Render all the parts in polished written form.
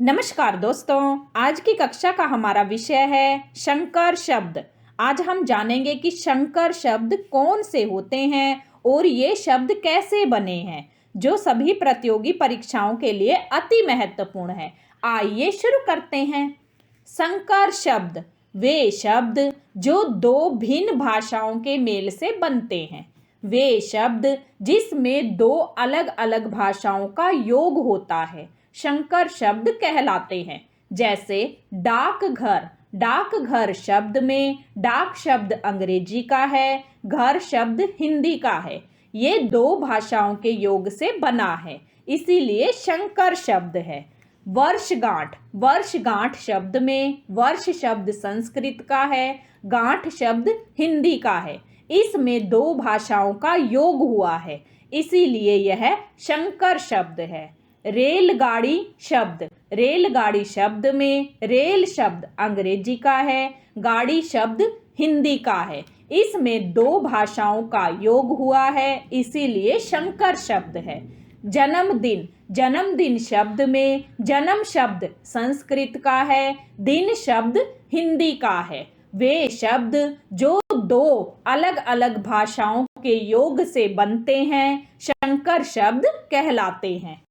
नमस्कार दोस्तों, आज की कक्षा का हमारा विषय है शंकर शब्द। आज हम जानेंगे कि शंकर शब्द कौन से होते हैं और ये शब्द कैसे बने हैं, जो सभी प्रतियोगी परीक्षाओं के लिए अति महत्वपूर्ण है। आइए शुरू करते हैं। संकर शब्द वे शब्द जो दो भिन्न भाषाओं के मेल से बनते हैं। वे शब्द जिसमें दो अलग अलग भाषाओं का योग होता है शंकर शब्द कहलाते हैं। जैसे डाकघर। डाकघर शब्द में डाक शब्द अंग्रेजी का है, घर शब्द हिंदी का है। ये दो भाषाओं के योग से बना है, इसीलिए शंकर शब्द है। वर्षगांठ। वर्षगांठ शब्द में वर्ष शब्द संस्कृत का है, गांठ शब्द हिंदी का है। इसमें दो भाषाओं का योग हुआ है, इसीलिए यह शंकर शब्द है। रेलगाड़ी शब्द। रेलगाड़ी शब्द में रेल शब्द अंग्रेजी का है, गाड़ी शब्द हिंदी का है। इसमें दो भाषाओं का योग हुआ है, इसीलिए शंकर शब्द है। जन्मदिन। जन्मदिन शब्द में जन्म शब्द संस्कृत का है, दिन शब्द हिंदी का है। वे शब्द जो दो अलग अलग भाषाओं के योग से बनते हैं शंकर शब्द कहलाते हैं।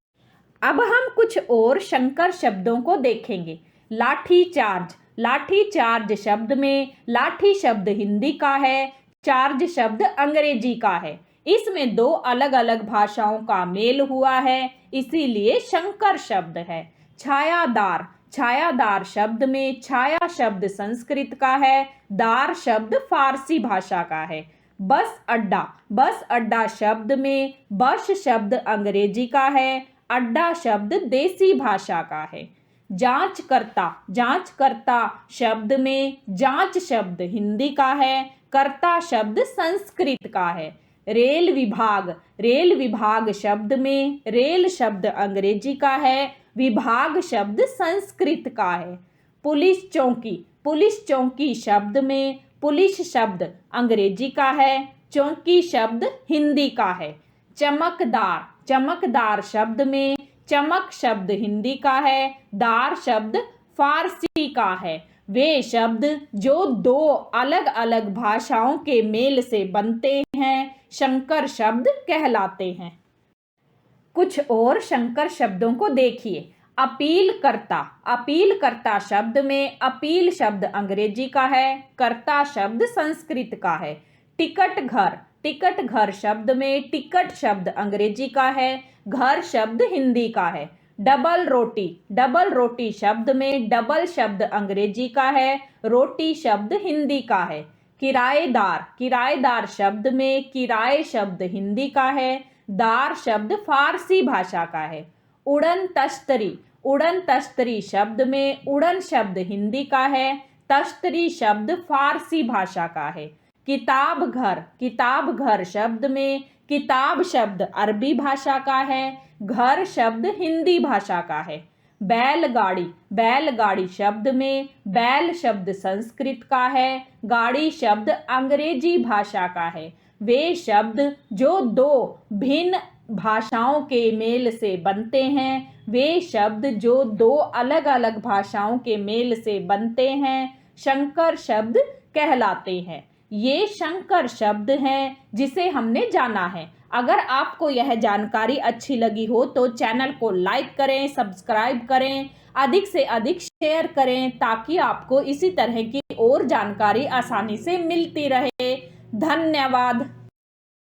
अब हम कुछ और शंकर शब्दों को देखेंगे। लाठी चार्ज। लाठी चार्ज शब्द में लाठी शब्द हिंदी का है, चार्ज शब्द अंग्रेजी का है। इसमें दो अलग अलग भाषाओं का मेल हुआ है, इसीलिए शंकर शब्द है। छायादार। छायादार शब्द में छाया शब्द संस्कृत का है, दार शब्द फारसी भाषा का है। बस अड्डा। बस अड्डा शब्द में बस शब्द अंग्रेजी का है, अड्डा शब्द देसी भाषा का है। जांचकर्ता। जांचकर्ता शब्द में जांच शब्द हिंदी का है, कर्ता शब्द संस्कृत का है। रेल विभाग। रेल विभाग शब्द में रेल शब्द अंग्रेजी का है, विभाग शब्द संस्कृत का है। पुलिस चौकी। पुलिस चौकी शब्द में पुलिस शब्द अंग्रेजी का है, चौकी शब्द हिंदी का है। चमकदार। चमकदार शब्द में चमक शब्द हिंदी का है, दार शब्द फारसी का है। वे शब्द जो दो अलग अलग भाषाओं के मेल से बनते हैं शंकर शब्द कहलाते हैं। कुछ और शंकर शब्दों को देखिए। अपील करता। अपील करता शब्द में अपील शब्द अंग्रेजी का है, कर्ता शब्द संस्कृत का है। टिकट घर। टिकट घर शब्द में टिकट शब्द अंग्रेजी का है, घर शब्द हिंदी का है। डबल रोटी। डबल रोटी शब्द में डबल शब्द अंग्रेजी का है, रोटी शब्द हिंदी का है। किराएदार। किराएदार शब्द में किराए शब्द हिंदी का है, दार शब्द फारसी भाषा का है। उड़न तश्तरी। उड़न तश्तरी शब्द में उड़न शब्द हिंदी का है, तश्तरी शब्द फारसी भाषा का है। किताब घर। किताब घर शब्द में किताब शब्द अरबी भाषा का है, घर शब्द हिंदी भाषा का है। बैलगाड़ी। बैलगाड़ी शब्द में बैल शब्द संस्कृत का है, गाड़ी शब्द अंग्रेजी भाषा का है। वे शब्द जो दो भिन्न भाषाओं के मेल से बनते हैं, वे शब्द जो दो अलग अलग भाषाओं के मेल से बनते हैं शंकर शब्द कहलाते हैं। ये शंकर शब्द हैं जिसे हमने जाना है। अगर आपको यह जानकारी अच्छी लगी हो तो चैनल को लाइक करें, सब्सक्राइब करें, अधिक से अधिक शेयर करें ताकि आपको इसी तरह की और जानकारी आसानी से मिलती रहे। धन्यवाद।